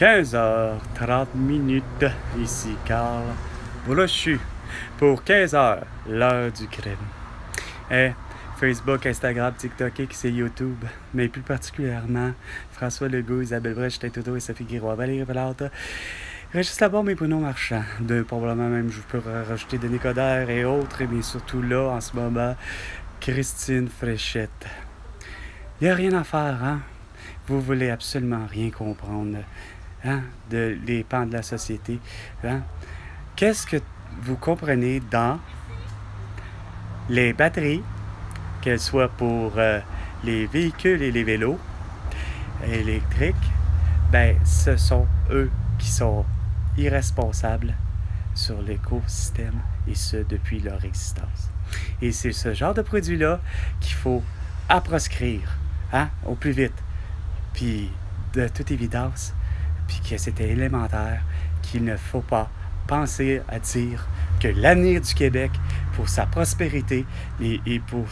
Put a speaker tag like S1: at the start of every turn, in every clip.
S1: 15h30, ici Carl Brochu pour 15h, l'heure du crime. Et Facebook, Instagram, TikTok, X et YouTube, mais plus particulièrement François Legault, Isabelle Brèche, Justin Trudeau et Sophie Guiroy, Valérie Plante, Régis Laborde et Bruno Marchand. Probablement même, je peux rajouter Denis Coderre et autres, mais surtout là, en ce moment, Christine Fréchette. Il n'y a rien à faire, hein? Vous voulez absolument rien comprendre, hein, les pans de la société. Hein? Qu'est-ce que vous comprenez dans les batteries, qu'elles soient pour les véhicules et les vélos électriques? Ben, ce sont eux qui sont irresponsables sur l'écosystème, et ce, depuis leur existence. Et c'est ce genre de produit-là qu'il faut proscrire, hein, au plus vite. Puis, de toute évidence, puis que c'était élémentaire, qu'il ne faut pas penser à dire que l'avenir du Québec, pour sa prospérité et pour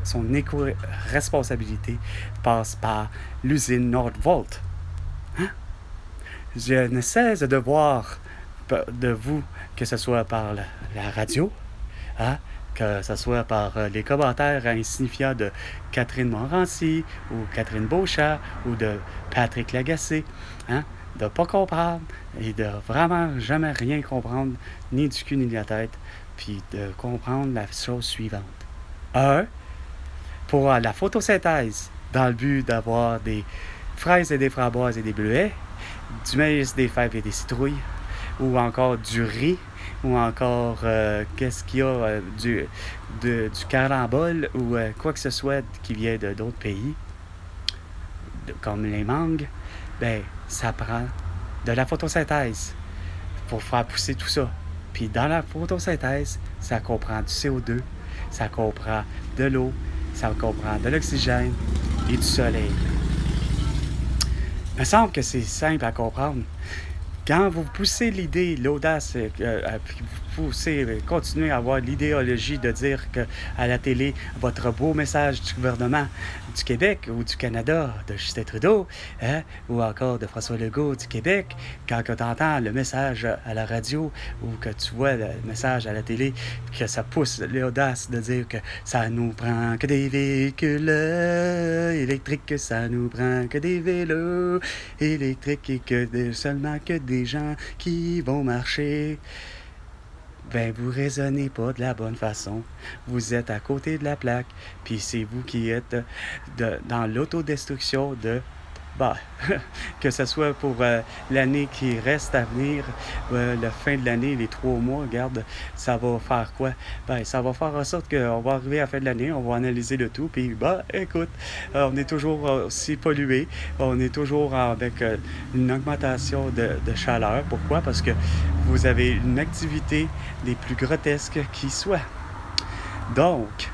S1: son éco-responsabilité, passe par l'usine Nordvolt. Hein? Je ne cesse de voir de vous, que ce soit par la radio, hein, que ce soit par les commentaires insignifiants de Catherine Morancy ou Catherine Beauchamp ou de Patrick Lagacé, hein, de ne pas comprendre et de vraiment jamais rien comprendre, ni du cul ni de la tête, puis de comprendre la chose suivante. Pour la photosynthèse, dans le but d'avoir des fraises et des framboises et des bleuets, du maïs, des fèves et des citrouilles, ou encore du riz, ou encore, qu'est-ce qu'il y a, du carambole, ou quoi que ce soit qui vient d'autres pays, comme les mangues, ben, ça prend de la photosynthèse pour faire pousser tout ça. Puis dans la photosynthèse, ça comprend du CO2, ça comprend de l'eau, ça comprend de l'oxygène et du soleil. Il me semble que c'est simple à comprendre. Quand vous poussez l'idée, l'audace, puis vous continuez à avoir l'idéologie de dire qu'à la télé, votre beau message du gouvernement du Québec ou du Canada, de Justin Trudeau, hein, ou encore de François Legault du Québec, quand tu entends le message à la radio ou que tu vois le message à la télé, que ça pousse l'audace de dire que ça nous prend que des véhicules électriques, que ça nous prend que des vélos électriques et que seulement que des gens qui vont marcher, ben vous raisonnez pas de la bonne façon. Vous êtes à côté de la plaque, puis c'est vous qui êtes dans l'autodestruction de... que ce soit pour l'année qui reste à venir, la fin de l'année, les 3 mois, regarde, ça va faire quoi? Ben, ça va faire en sorte qu'on va arriver à la fin de l'année, on va analyser le tout, puis écoute, on est toujours aussi pollué, on est toujours avec une augmentation de chaleur. Pourquoi? Parce que vous avez une activité des plus grotesques qui soit. Donc,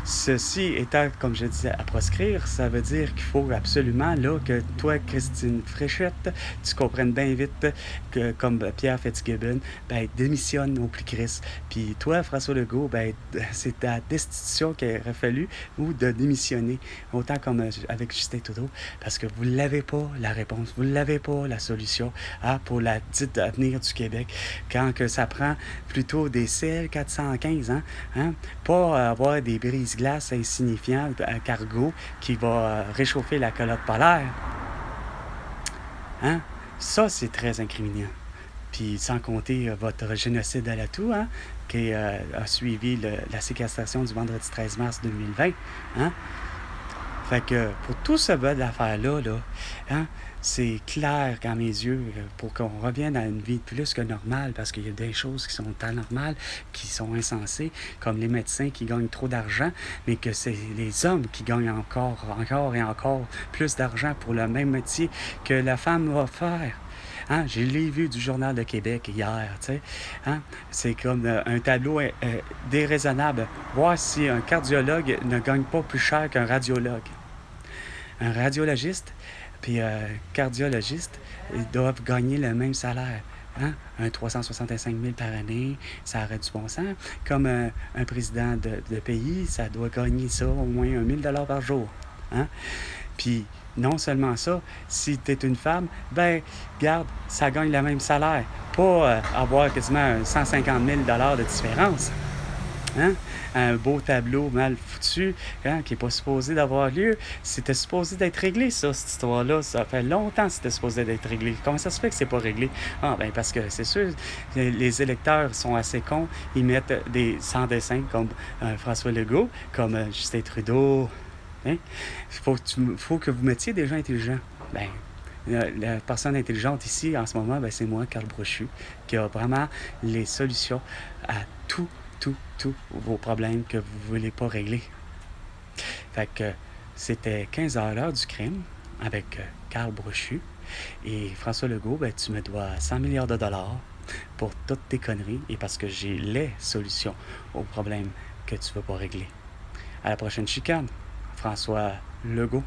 S1: ceci étant, comme je disais, à proscrire, ça veut dire qu'il faut absolument là que toi, Christine Fréchette, tu comprennes bien vite que, comme Pierre Fitzgibbon, ben, démissionne au plus Christ. Puis toi, François Legault, ben, c'est ta destitution qu'il aurait fallu, ou de démissionner, autant comme avec Justin Trudeau, parce que vous ne l'avez pas la réponse, vous ne l'avez pas la solution, hein, pour la dite avenir du Québec, quand que ça prend plutôt des CL 415, hein, pas avoir des brises-glaces insignifiants, un cargo qui va réchauffer la calotte polaire. Hein? Ça, c'est très incriminant. Puis sans compter votre génocide à la toux, hein, qui a suivi la séquestration du vendredi 13 mars 2020. Hein? Fait que pour tout ce bas d'affaires-là, hein, c'est clair qu'à mes yeux, pour qu'on revienne à une vie plus que normale, parce qu'il y a des choses qui sont anormales, qui sont insensées, comme les médecins qui gagnent trop d'argent, mais que c'est les hommes qui gagnent encore et encore plus d'argent pour le même métier que la femme va faire. Hein? Je l'ai vu du Journal de Québec hier, tu sais. Hein? C'est comme un tableau déraisonnable. Voir si un cardiologue ne gagne pas plus cher qu'un radiologue. Un radiologiste puis un cardiologiste, ils doivent gagner le même salaire. Hein? Un 365 000 par année, ça aurait du bon sens. Comme un président de pays, ça doit gagner ça au moins 1 000 $ par jour. Hein? Puis non seulement ça, si tu es une femme, ben, garde, ça gagne le même salaire. Pas avoir quasiment 150 000 de différence. Hein? Un beau tableau mal foutu, hein, qui n'est pas supposé d'avoir lieu. C'était supposé d'être réglé, ça, cette histoire-là. Ça fait longtemps que c'était supposé d'être réglé. Comment ça se fait que c'est pas réglé? Ah, ben parce que c'est sûr, les électeurs sont assez cons. Ils mettent des sans-dessins comme François Legault, comme Justin Trudeau. Hein? Faut que vous mettiez des gens intelligents. Ben, la personne intelligente ici, en ce moment, ben, c'est moi, Carl Brochu, qui a vraiment les solutions à tous vos problèmes que vous ne voulez pas régler. Fait que c'était 15 heures l'heure du crime avec Carl Brochu. Et François Legault, ben, tu me dois 100 milliards de dollars pour toutes tes conneries et parce que j'ai les solutions aux problèmes que tu ne veux pas régler. À la prochaine chicane, François Legault.